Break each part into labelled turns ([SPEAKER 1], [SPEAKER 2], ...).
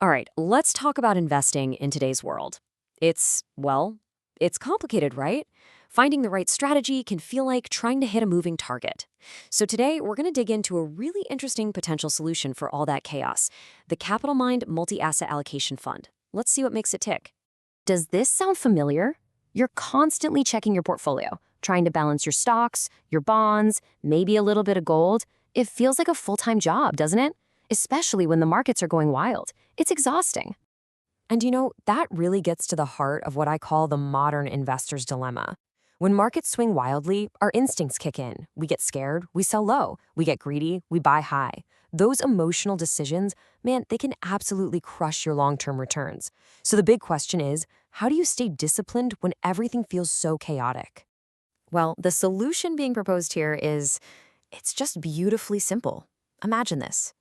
[SPEAKER 1] All right, let's talk about investing in today's world. It's complicated, right? Finding the right strategy can feel like trying to hit a moving target. So today, we're going to dig into a really interesting potential solution for all that chaos, the Capitalmind Multi-Asset Allocation Fund. Let's see what makes it tick. Does this sound familiar? You're constantly checking your portfolio, trying to balance your stocks, your bonds, maybe a little bit of gold. It feels like a full-time job, doesn't it? Especially when the markets are going wild. It's exhausting. And that really gets to the heart of what I call the modern investor's dilemma. When markets swing wildly, our instincts kick in. We get scared, we sell low, we get greedy, we buy high. Those emotional decisions, man, they can absolutely crush your long-term returns. So the big question is, how do you stay disciplined when everything feels so chaotic? Well, the solution being proposed here it's just beautifully simple. Imagine this.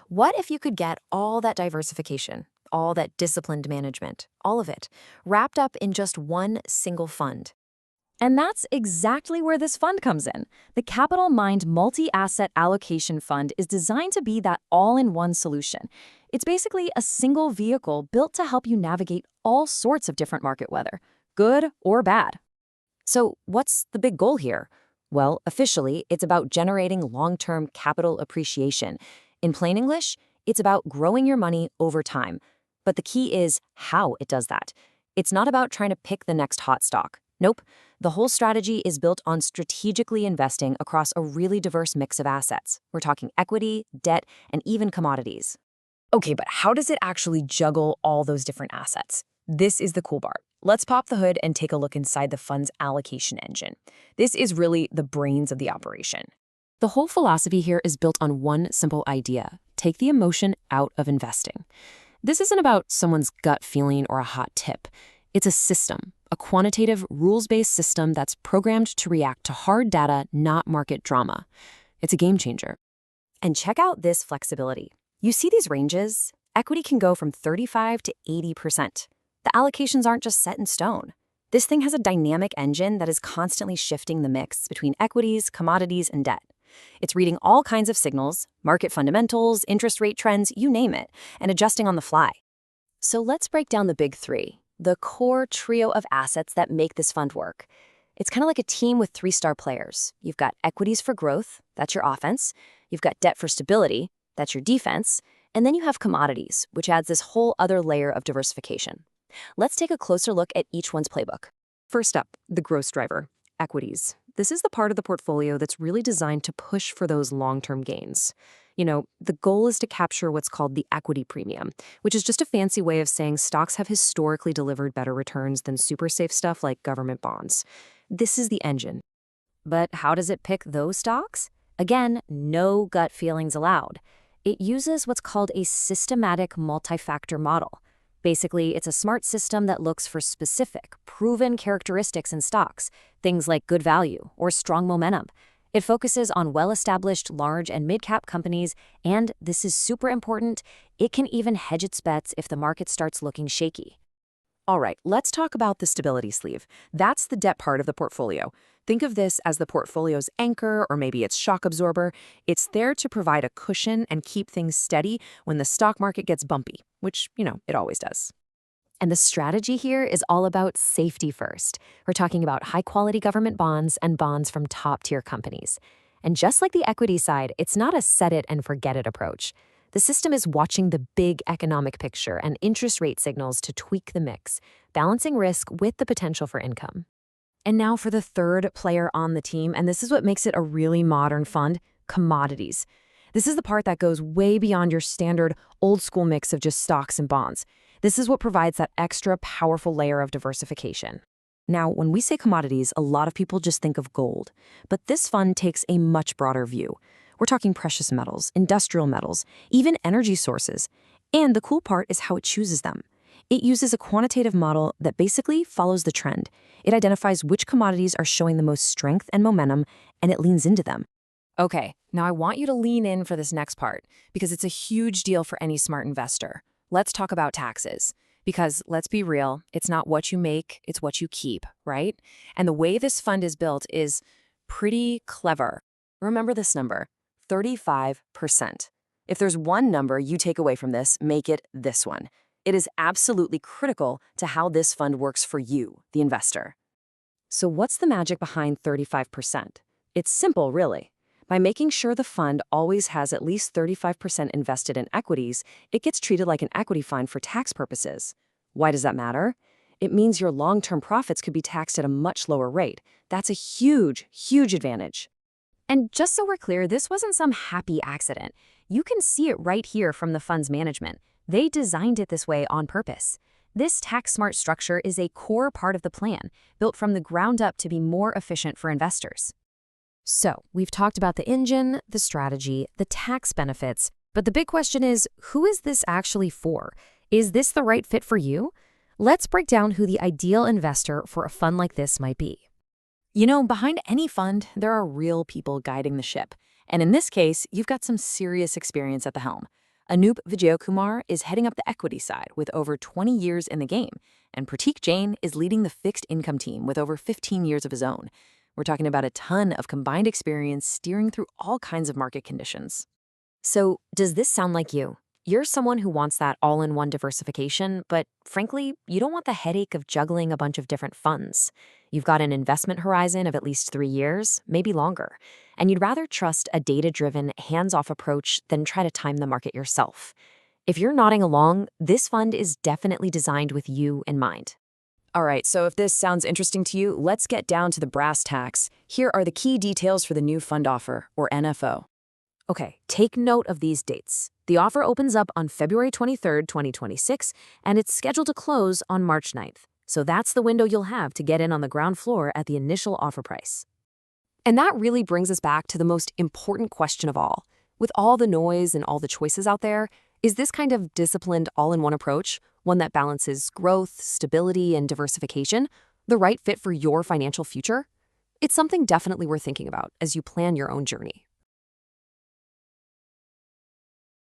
[SPEAKER 1] What if you could get all that diversification, all that disciplined management, all of it, wrapped up in just one single fund? And that's exactly where this fund comes in. The Capitalmind Multi-Asset Allocation Fund is designed to be that all-in-one solution. It's basically a single vehicle built to help you navigate all sorts of different market weather, good or bad. So what's the big goal here? Well, officially, it's about generating long-term capital appreciation. In plain English, it's about growing your money over time. But the key is how it does that. It's not about trying to pick the next hot stock. Nope. The whole strategy is built on strategically investing across a really diverse mix of assets. We're talking equity, debt, and even commodities. Okay, but how does it actually juggle all those different assets? This is the cool part. Let's pop the hood and take a look inside the fund's allocation engine. This is really the brains of the operation. The whole philosophy here is built on one simple idea: take the emotion out of investing. This isn't about someone's gut feeling or a hot tip. It's a system, a quantitative, rules-based system that's programmed to react to hard data, not market drama. It's a game changer. And check out this flexibility. You see these ranges? Equity can go from 35 to 80%. The allocations aren't just set in stone. This thing has a dynamic engine that is constantly shifting the mix between equities, commodities, and debt. It's reading all kinds of signals, market fundamentals, interest rate trends, you name it, and adjusting on the fly. So let's break down the big three, the core trio of assets that make this fund work. It's kind of like a team with three-star players. You've got equities for growth, that's your offense. You've got debt for stability, that's your defense. And then you have commodities, which adds this whole other layer of diversification. Let's take a closer look at each one's playbook. First up, the growth driver, equities. This is the part of the portfolio that's really designed to push for those long-term gains. The goal is to capture what's called the equity premium, which is just a fancy way of saying stocks have historically delivered better returns than super safe stuff like government bonds. This is the engine. But how does it pick those stocks? Again, no gut feelings allowed. It uses what's called a systematic multi-factor model. Basically, it's a smart system that looks for specific, proven characteristics in stocks, things like good value or strong momentum. It focuses on well-established large and mid-cap companies, and this is super important, it can even hedge its bets if the market starts looking shaky. All right, let's talk about the stability sleeve. That's the debt part of the portfolio. Think of this as the portfolio's anchor or maybe its shock absorber. It's there to provide a cushion and keep things steady when the stock market gets bumpy, which, it always does. And the strategy here is all about safety first. We're talking about high-quality government bonds and bonds from top-tier companies. And just like the equity side, it's not a set-it-and-forget-it approach. The system is watching the big economic picture and interest rate signals to tweak the mix, balancing risk with the potential for income. And now for the third player on the team, and this is what makes it a really modern fund, commodities. This is the part that goes way beyond your standard old-school mix of just stocks and bonds. This is what provides that extra powerful layer of diversification. Now, when we say commodities, a lot of people just think of gold. But this fund takes a much broader view. We're talking precious metals, industrial metals, even energy sources. And the cool part is how it chooses them. It uses a quantitative model that basically follows the trend. It identifies which commodities are showing the most strength and momentum, and it leans into them. Okay, now I want you to lean in for this next part, because it's a huge deal for any smart investor. Let's talk about taxes. Because let's be real, it's not what you make, it's what you keep, right? And the way this fund is built is pretty clever. Remember this number, 35%.
[SPEAKER 2] If there's one number you take away from this, make it this one. It is absolutely critical to how this fund works for you, the investor.
[SPEAKER 1] So what's the magic behind 35%? It's simple, really. By making sure the fund always has at least 35% invested in equities, it gets treated like an equity fund for tax purposes. Why does that matter? It means your long-term profits could be taxed at a much lower rate. That's a huge, huge advantage.
[SPEAKER 3] And just so we're clear, this wasn't some happy accident. You can see it right here from the fund's management. They designed it this way on purpose. This tax-smart structure is a core part of the plan, built from the ground up to be more efficient for investors. So, we've talked about the engine, the strategy, the tax benefits, but the big question is, who is this actually for? Is this the right fit for you? Let's break down who the ideal investor for a fund like this might be.
[SPEAKER 2] You know, behind any fund, there are real people guiding the ship. And in this case, you've got some serious experience at the helm. Anup Vijayakumar is heading up the equity side with over 20 years in the game, and Pratik Jain is leading the fixed income team with over 15 years of his own. We're talking about a ton of combined experience steering through all kinds of market conditions.
[SPEAKER 1] So, does this sound like you? You're someone who wants that all-in-one diversification, but frankly, you don't want the headache of juggling a bunch of different funds. You've got an investment horizon of at least 3 years, maybe longer, and you'd rather trust a data-driven, hands-off approach than try to time the market yourself. If you're nodding along, this fund is definitely designed with you in mind.
[SPEAKER 2] All right, so if this sounds interesting to you, let's get down to the brass tacks. Here are the key details for the new fund offer, or NFO.
[SPEAKER 1] Okay, take note of these dates. The offer opens up on February 23rd, 2026, and it's scheduled to close on March 9th. So that's the window you'll have to get in on the ground floor at the initial offer price. And that really brings us back to the most important question of all. With all the noise and all the choices out there, is this kind of disciplined all-in-one approach, one that balances growth, stability, and diversification, the right fit for your financial future? It's something definitely worth thinking about as you plan your own journey.